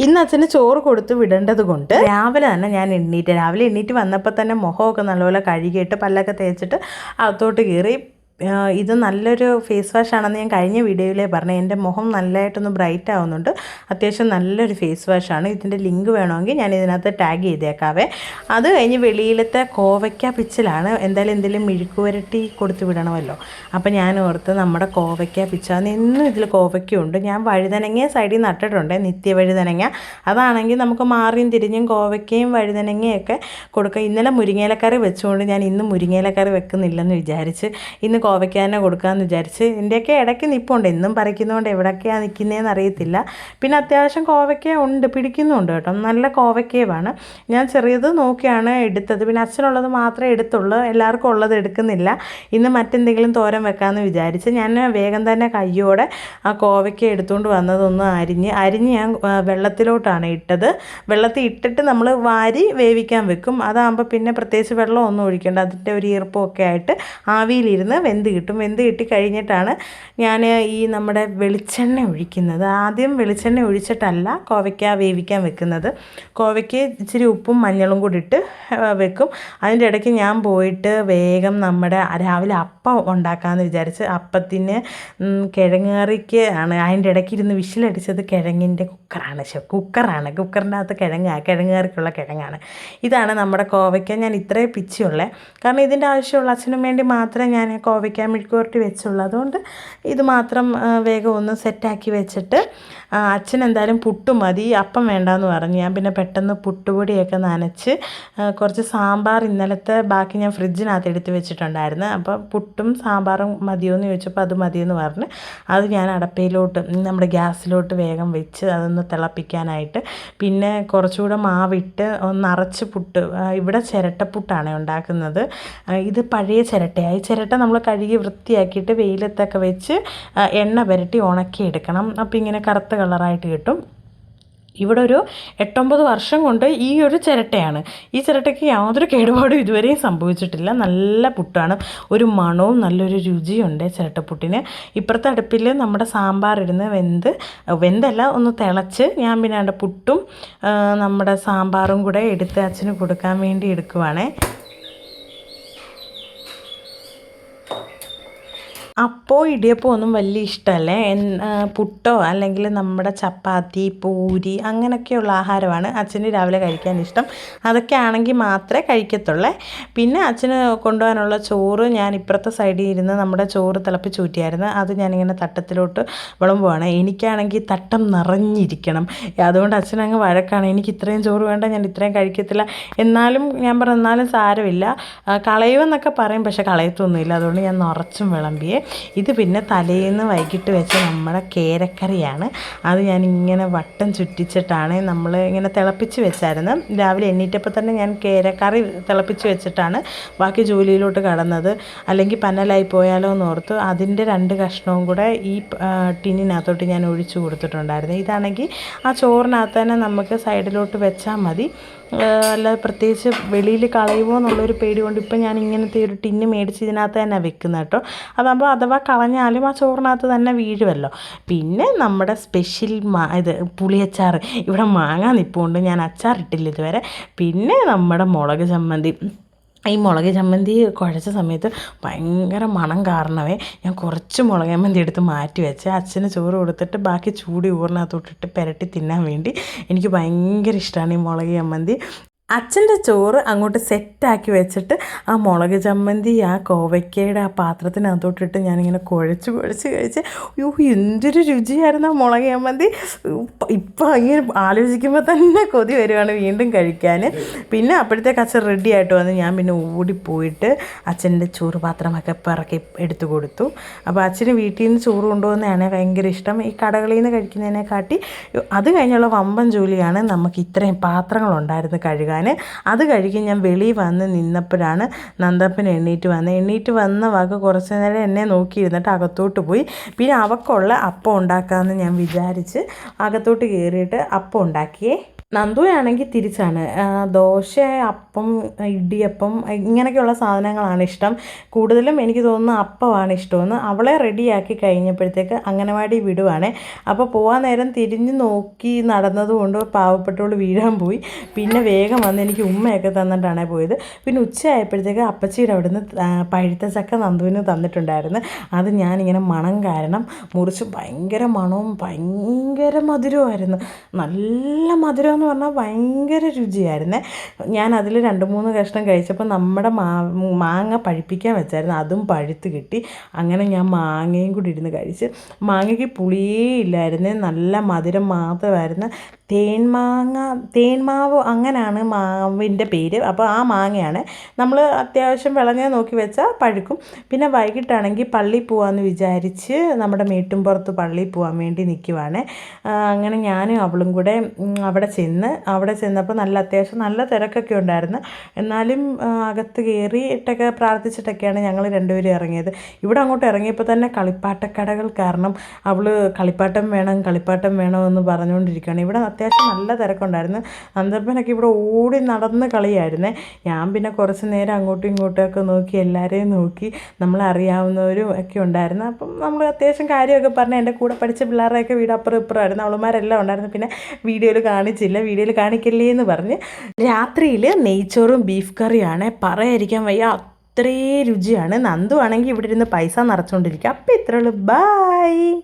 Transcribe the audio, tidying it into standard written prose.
ഇന്ന് അച്ഛന് ചോറ് കൊടുത്ത് വിടേണ്ടത് കൊണ്ട് രാവിലെ തന്നെ ഞാൻ എണ്ണീറ്റ് വന്നപ്പോൾ തന്നെ മുഖമൊക്കെ നല്ലപോലെ കഴുകിയിട്ട് പല്ലൊക്കെ തേച്ചിട്ട് അകത്തോട്ട് കയറി. ഇത് നല്ലൊരു ഫേസ് വാഷ് ആണെന്ന് ഞാൻ കഴിഞ്ഞ വീഡിയോയിലേ പറഞ്ഞു. എൻ്റെ മുഖം നല്ലതായിട്ടൊന്ന് ബ്രൈറ്റ് ആവുന്നുണ്ട്. അത്യാവശ്യം നല്ലൊരു ഫേസ് വാഷാണ്. ഇതിൻ്റെ ലിങ്ക് വേണമെങ്കിൽ ഞാൻ ഇതിനകത്ത് ടാഗ് ചെയ്തേക്കാവേ. അത് കഴിഞ്ഞ് വെളിയിലത്തെ കോവയ്ക്ക പിച്ചിലാണ്. എന്തെങ്കിലും മെഴുക്കുവരട്ടി കൊടുത്ത് വിടണമല്ലോ. അപ്പോൾ ഞാൻ ഓർത്ത് നമ്മുടെ കോവയ്ക്ക പിച്ചാന്ന് എന്നും ഇതിൽ കോവയ്ക്കുണ്ട്. ഞാൻ വഴുതനങ്ങ സൈഡിൽ നട്ടിട്ടുണ്ട്, നിത്യവഴുതനങ്ങ. അതാണെങ്കിൽ നമുക്ക് മാറിയും തിരിഞ്ഞും കോവയ്ക്കയും വഴുതനങ്ങയൊക്കെ കൊടുക്കുക. ഇന്നലെ മുരിങ്ങയിലക്കറി വെച്ചുകൊണ്ട് ഞാൻ ഇന്ന് മുരിങ്ങയിലക്കറി വെക്കുന്നില്ലെന്ന് വിചാരിച്ച് ഇന്ന് കോവയ്ക്ക തന്നെ കൊടുക്കാമെന്ന് വിചാരിച്ച്. എൻ്റെയൊക്കെ ഇടയ്ക്ക് നിൽപ്പുണ്ട്, എന്നും പറിക്കുന്നതുകൊണ്ട് എവിടെയൊക്കെയാണ് നിൽക്കുന്നതെന്ന് അറിയത്തില്ല. പിന്നെ അത്യാവശ്യം കോവയ്ക്ക ഉണ്ട്, പിടിക്കുന്നുണ്ട് കേട്ടോ. നല്ല കോവയ്ക്കയുമാണ്. ഞാൻ ചെറിയത് നോക്കിയാണ് എടുത്തത്. പിന്നെ അച്ഛനുള്ളത് മാത്രമേ എടുത്തുള്ളൂ, എല്ലാവർക്കും ഉള്ളത് എടുക്കുന്നില്ല. ഇന്ന് മറ്റെന്തെങ്കിലും തോരൻ വെക്കാമെന്ന് വിചാരിച്ച് ഞാൻ വേഗം തന്നെ കയ്യോടെ ആ കോവയ്ക്ക എടുത്തുകൊണ്ട് വന്നതൊന്ന് അരിഞ്ഞ് ഞാൻ വെള്ളത്തിലോട്ടാണ് ഇട്ടത്. വെള്ളത്തിൽ ഇട്ടിട്ട് നമ്മൾ വാരി വേവിക്കാൻ വെക്കും. അതാകുമ്പോൾ പിന്നെ പ്രത്യേകിച്ച് വെള്ളമൊന്നും ഒഴിക്കേണ്ട. അതിൻ്റെ ഒരു ഈർപ്പമൊക്കെ ആയിട്ട് ആവിയിലിരുന്ന് വെന്ത് കിട്ടി കഴിഞ്ഞിട്ടാണ് ഞാൻ ഈ നമ്മുടെ വെളിച്ചെണ്ണ ഒഴിക്കുന്നത്. ആദ്യം വെളിച്ചെണ്ണ ഒഴിച്ചിട്ടല്ല കോവയ്ക്ക വേവിക്കാൻ വെക്കുന്നത്. കോവയ്ക്ക് ഇച്ചിരി ഉപ്പും മഞ്ഞളും കൂടി ഇട്ട് വെക്കും. അതിൻ്റെ ഇടയ്ക്ക് ഞാൻ പോയിട്ട് വേഗം നമ്മുടെ രാവിലെ അപ്പം ഉണ്ടാക്കാമെന്ന് വിചാരിച്ച്. അപ്പത്തിന് കിഴങ്ങ് കറിക്ക് ആണ് അതിൻ്റെ ഇടയ്ക്ക് ഇരുന്ന് വിസിലടിച്ചത് കിഴങ്ങിൻ്റെ കുക്കറാണ്. കുക്കറിൻ്റെ അകത്ത് കിഴങ്ങ് കറിക്കുള്ള കിഴങ്ങാണ്. ഇതാണ് നമ്മുടെ കോവയ്ക്ക. ഞാൻ ഇത്രയും പിച്ചിയുള്ളേ, കാരണം ഇതിൻ്റെ ആവശ്യമുള്ള അച്ഛനും വേണ്ടി മാത്രമേ ഞാൻ കോവയ്ക്ക മെഴുക്കുവരട്ടി വെച്ചുള്ളൂ. അതുകൊണ്ട് ഇത് മാത്രം വേഗം ഒന്ന് സെറ്റാക്കി വെച്ചിട്ട് അച്ഛൻ എന്തായാലും പുട്ട് മതി, അപ്പം വേണ്ടാന്ന് പറഞ്ഞു. ഞാൻ പിന്നെ പെട്ടെന്ന് പുട്ടുപൊടിയൊക്കെ നനച്ച് കുറച്ച് സാമ്പാർ ഇന്നലത്തെ ബാക്കി ഞാൻ ഫ്രിഡ്ജിനകത്ത് എടുത്ത് വെച്ചിട്ടുണ്ടായിരുന്നു. അപ്പോൾ പുട്ടും സാമ്പാറും മതിയോയെന്ന് ചോദിച്ചപ്പോൾ അത് മതിയെന്ന് പറഞ്ഞ് അത് ഞാൻ അടപ്പയിലോട്ട് നമ്മുടെ ഗ്യാസിലോട്ട് വേഗം വെച്ച് അതൊന്ന് തിളപ്പിക്കാനായിട്ട്. പിന്നെ കുറച്ചുകൂടെ മാവിട്ട് ഒന്ന് അരച്ച് പുട്ട്. ഇവിടെ ചിരട്ടപ്പുട്ടാണ് ഉണ്ടാക്കുന്നത്. ഇത് പഴയ ചിരട്ടയായി. ചിരട്ട നമ്മൾ കഴുകി വൃത്തിയാക്കിയിട്ട് വെയിലത്തൊക്കെ വെച്ച് എണ്ണ പുരട്ടി ഉണക്കിയെടുക്കണം. അപ്പോൾ ഇങ്ങനെ കറുത്ത കളറായിട്ട് കിട്ടും. ഇവിടെ ഒരു 8-9 വർഷം കൊണ്ട് ഈ ഒരു ചിരട്ടയാണ്. ഈ ചിരട്ടയ്ക്ക് യാതൊരു കേടുപാടും ഇതുവരെയും സംഭവിച്ചിട്ടില്ല. നല്ല പുട്ടാണ്, ഒരു മണവും നല്ലൊരു രുചിയുണ്ട് ചിരട്ടപ്പുട്ടിന്. ഇപ്പുറത്തെ അടുപ്പിൽ നമ്മുടെ സാമ്പാർ ഇരുന്ന് വെന്തല്ല ഒന്ന് തിളച്ച് ഞാൻ പിന്നെ അതിൻ്റെ പുട്ടും നമ്മുടെ സാമ്പാറും കൂടെ എടുത്ത് അച്ഛന് കൊടുക്കാൻ വേണ്ടി എടുക്കുവാണേ. അപ്പോൾ ഇടിയപ്പം ഒന്നും വലിയ ഇഷ്ടമല്ലേ. പുട്ടോ അല്ലെങ്കിൽ നമ്മുടെ ചപ്പാത്തി, പൂരി അങ്ങനെയൊക്കെയുള്ള ആഹാരമാണ് അച്ഛന് രാവിലെ കഴിക്കാൻ ഇഷ്ടം. അതൊക്കെ ആണെങ്കിൽ മാത്രമേ കഴിക്കത്തുള്ളേ. പിന്നെ അച്ഛന് കൊണ്ടുപോകാനുള്ള ചോറ് ഞാൻ ഇപ്പുറത്തെ സൈഡിൽ ഇരുന്ന് നമ്മുടെ ചോറ് തിളപ്പിച്ച് ഊറ്റിയായിരുന്നു. അത് ഞാനിങ്ങനെ തട്ടത്തിലോട്ട് വിളമ്പുവാണ്. എനിക്കാണെങ്കിൽ തട്ടം നിറഞ്ഞിരിക്കണം. അതുകൊണ്ട് അച്ഛനങ്ങ് വഴക്കാണ്, എനിക്ക് ഇത്രയും ചോറ് വേണ്ട, ഞാൻ ഇത്രയും കഴിക്കത്തില്ല. എന്നാലും ഞാൻ എന്നാലും സാരമില്ല, കളയുമെന്നൊക്കെ പറയും, പക്ഷെ കളയത്തൊന്നുമില്ല. അതുകൊണ്ട് ഞാൻ നിറച്ചും വിളമ്പിയേ. ഇത് പിന്നെ തലേന്ന് വൈകിട്ട് വെച്ച നമ്മുടെ കേരക്കറിയാണ്. അത് ഞാനിങ്ങനെ വട്ടം ചുറ്റിച്ചിട്ടാണ് നമ്മൾ ഇങ്ങനെ തിളപ്പിച്ച് വെച്ചായിരുന്നു. രാവിലെ എണ്ണീറ്റപ്പോൾ തന്നെ ഞാൻ കേരക്കറി തിളപ്പിച്ച് വെച്ചിട്ടാണ് ബാക്കി ജോലിയിലോട്ട് കടന്നത്. അല്ലെങ്കിൽ പന്നലായി പോയാലോ എന്നോർത്ത് അതിൻ്റെ 2 കഷ്ണവും കൂടെ ഈ ടിന്നിനകത്തോട്ട് ഞാൻ ഒഴിച്ചു കൊടുത്തിട്ടുണ്ടായിരുന്നു. ഇതാണെങ്കിൽ ആ ചോറിനകത്ത് തന്നെ നമുക്ക് സൈഡിലോട്ട് വെച്ചാൽ മതി. അല്ലാതെ പ്രത്യേകിച്ച് വെളിയിൽ കളയുമോ എന്നുള്ളൊരു പേടി കൊണ്ട് ഇപ്പം ഞാൻ ഇങ്ങനത്തെ ഒരു ടിന്ന് മേടിച്ച് ഇതിനകത്ത് തന്നെ വെക്കുന്നത് കേട്ടോ. അതാകുമ്പോൾ അഥവാ കളഞ്ഞാലും ആ ചോറിനകത്ത് തന്നെ വീഴുമല്ലോ. പിന്നെ നമ്മുടെ സ്പെഷ്യൽ പുളിയച്ചാർ. ഇവിടെ മാങ്ങ നിൽപ്പുണ്ട്, ഞാൻ അച്ചാറിട്ടില്ല ഇതുവരെ. പിന്നെ നമ്മുടെ മുളക് ചമ്മന്തി. ഈ മുളക് ചമ്മന്തി കുഴച്ച സമയത്ത് ഭയങ്കര മണം കാരണമേ ഞാൻ കുറച്ച് മുളക് ചമ്മന്തി എടുത്ത് മാറ്റി വെച്ച് അച്ഛന് ചോറ് കൊടുത്തിട്ട് ബാക്കി ചൂടി ഊറിനകത്തോട്ടിട്ട് പുരട്ടി തിന്നാൻ വേണ്ടി. എനിക്ക് ഭയങ്കര ഇഷ്ടമാണ് ഈ മുളക് ചമ്മന്തി. അച്ഛൻ്റെ ചോറ് അങ്ങോട്ട് സെറ്റാക്കി വെച്ചിട്ട് ആ മുളക് ചമ്മന്തി ആ കോവയ്ക്കയുടെ ആ പാത്രത്തിനകത്തോട്ടിട്ട് ഞാനിങ്ങനെ കുഴച്ച് കഴിച്ച് എന്തൊരു രുചിയായിരുന്നു ആ മുളക് ചമ്മന്തി. ഇപ്പം ഇങ്ങനെ ആലോചിക്കുമ്പോൾ തന്നെ കൊതി വരുവാണ് വീണ്ടും കഴിക്കാൻ. പിന്നെ അപ്പോഴത്തേക്ക് അച്ഛൻ റെഡി ആയിട്ട് വന്ന് ഞാൻ പിന്നെ ഓടിപ്പോയിട്ട് അച്ഛൻ്റെ ചോറ് പാത്രമൊക്കെ പിറക്കി എടുത്തു കൊടുത്തു. അപ്പോൾ അച്ഛന് വീട്ടിൽ നിന്ന് ചോറ് കൊണ്ടുപോകുന്നതാണ് ഭയങ്കര ഇഷ്ടം. ഈ കടകളിൽ നിന്ന് കഴിക്കുന്നതിനെക്കാട്ടി അത് കഴിഞ്ഞുള്ള വമ്പൻ ജോലിയാണ് നമുക്ക് ഇത്രയും പാത്രങ്ങളുണ്ടായിരുന്നു കഴുകാൻ. അത് കഴുകി ഞാൻ വെളിയിൽ വന്ന് നിന്നപ്പോഴാണ് നന്ദപ്പൻ എണ്ണീറ്റ് വന്ന വാക്ക് കുറച്ച് നേരം എന്നെ നോക്കിയിരുന്നിട്ട് അകത്തോട്ട് പോയി. പിന്നെ അവക്കുള്ള അപ്പം ഉണ്ടാക്കാമെന്ന് ഞാൻ വിചാരിച്ച് അകത്തോട്ട് കയറിയിട്ട് അപ്പം ഉണ്ടാക്കിയേ. നന്ദുവാണെങ്കിൽ തിരിച്ചാണ്. ദോശ, അപ്പം, ഇടിയപ്പം ഇങ്ങനെയൊക്കെയുള്ള സാധനങ്ങളാണ് ഇഷ്ടം. കൂടുതലും എനിക്ക് തോന്നുന്നു അപ്പമാണ് ഇഷ്ടമെന്ന്. അവളെ റെഡിയാക്കി കഴിഞ്ഞപ്പോഴത്തേക്ക് അംഗനവാടി വിടുവാണ്. അപ്പോൾ പോകാൻ നേരം തിരിഞ്ഞ് നോക്കി നടന്നതുകൊണ്ട് പാവപ്പെട്ടവൾ വീഴാൻ പോയി. പിന്നെ വേഗം വന്ന് എനിക്ക് ഉമ്മയൊക്കെ തന്നിട്ടാണ് പോയത്. പിന്നെ ഉച്ചയായപ്പോഴത്തേക്ക് അപ്പച്ചിയുടെ അവിടുന്ന് പഴുത്ത ചക്ക നന്ദുവിന് തന്നിട്ടുണ്ടായിരുന്നു. അത് ഞാനിങ്ങനെ മണം കാരണം മുറിച്ച് ഭയങ്കര മണവും ഭയങ്കര മധുരവുമായിരുന്നു. നല്ല മധുരം എന്ന് പറഞ്ഞാൽ ഭയങ്കര രുചിയായിരുന്നേ. ഞാൻ അതിൽ 2-3 കഷ്ണം കഴിച്ചപ്പോൾ നമ്മുടെ മാങ്ങ പഴുപ്പിക്കാൻ വെച്ചായിരുന്നു, അതും പഴുത്ത് കിട്ടി. അങ്ങനെ ഞാൻ മാങ്ങയും കൂടി ഇരുന്ന് കഴിച്ച്. മാങ്ങയ്ക്ക് പുളിയേ ഇല്ലായിരുന്നു, നല്ല മധുരം മാത്രമായിരുന്നു. തേന്മാവ് അങ്ങനെയാണ് മാവിൻ്റെ പേര്. അപ്പോൾ ആ മാങ്ങയാണ്. നമ്മൾ അത്യാവശ്യം വിളഞ്ഞ നോക്കി വെച്ചാൽ പഴുക്കും. പിന്നെ വൈകിട്ടാണെങ്കിൽ പള്ളിയിൽ പോകാമെന്ന് വിചാരിച്ച് നമ്മുടെ മേട്ടുംപുറത്ത് പള്ളിയിൽ പോകാൻ വേണ്ടി നിൽക്കുവാണ്. അങ്ങനെ ഞാനും അവളും കൂടെ അവിടെ ചെന്നപ്പോൾ അത്യാവശ്യം നല്ല തിരക്കൊക്കെ ഉണ്ടായിരുന്നു. എന്നാലും അകത്ത് കയറിയിട്ടൊക്കെ പ്രാർത്ഥിച്ചിട്ടൊക്കെയാണ് ഞങ്ങൾ രണ്ടുപേരും ഇറങ്ങിയത്. ഇവിടെ അങ്ങോട്ട് ഇറങ്ങിയപ്പോൾ തന്നെ കളിപ്പാട്ടക്കടകൾ കാരണം അവൾ കളിപ്പാട്ടം വേണമെന്ന് പറഞ്ഞുകൊണ്ടിരിക്കുകയാണ്. ഇവിടെ അത്യാവശ്യം നല്ല തിരക്കുണ്ടായിരുന്നു. നന്ദപ്പനൊക്കെ ഇവിടെ ഓടി നടന്ന് കളിയായിരുന്നേ. ഞാൻ പിന്നെ കുറച്ച് നേരം അങ്ങോട്ടും ഇങ്ങോട്ടുമൊക്കെ നോക്കി, എല്ലാവരെയും നോക്കി, നമ്മളറിയാവുന്നവരും ഒക്കെ ഉണ്ടായിരുന്നു. അപ്പം നമ്മൾ അത്യാവശ്യം കാര്യമൊക്കെ പറഞ്ഞ് എൻ്റെ കൂടെ പഠിച്ച പിള്ളേരുടെയൊക്കെ വീട് അപ്പുറം ഇപ്പുറമായിരുന്നു. അവളുമാരെല്ലാം ഉണ്ടായിരുന്നു. പിന്നെ വീഡിയോയിൽ കാണിക്കല്ലേ എന്ന് പറഞ്ഞ്. രാത്രിയിൽ നെയ്ച്ചോറും ബീഫ് കറിയാണ്, പറയാതിരിക്കാൻ വയ്യ, അത്രയും രുചിയാണ്. നന്ദു ആണെങ്കിൽ ഇവിടെ ഇരുന്ന് പൈസ നിറച്ചുകൊണ്ടിരിക്കുക. അപ്പോൾ ഇത്രയുള്ളൂ, ബൈ.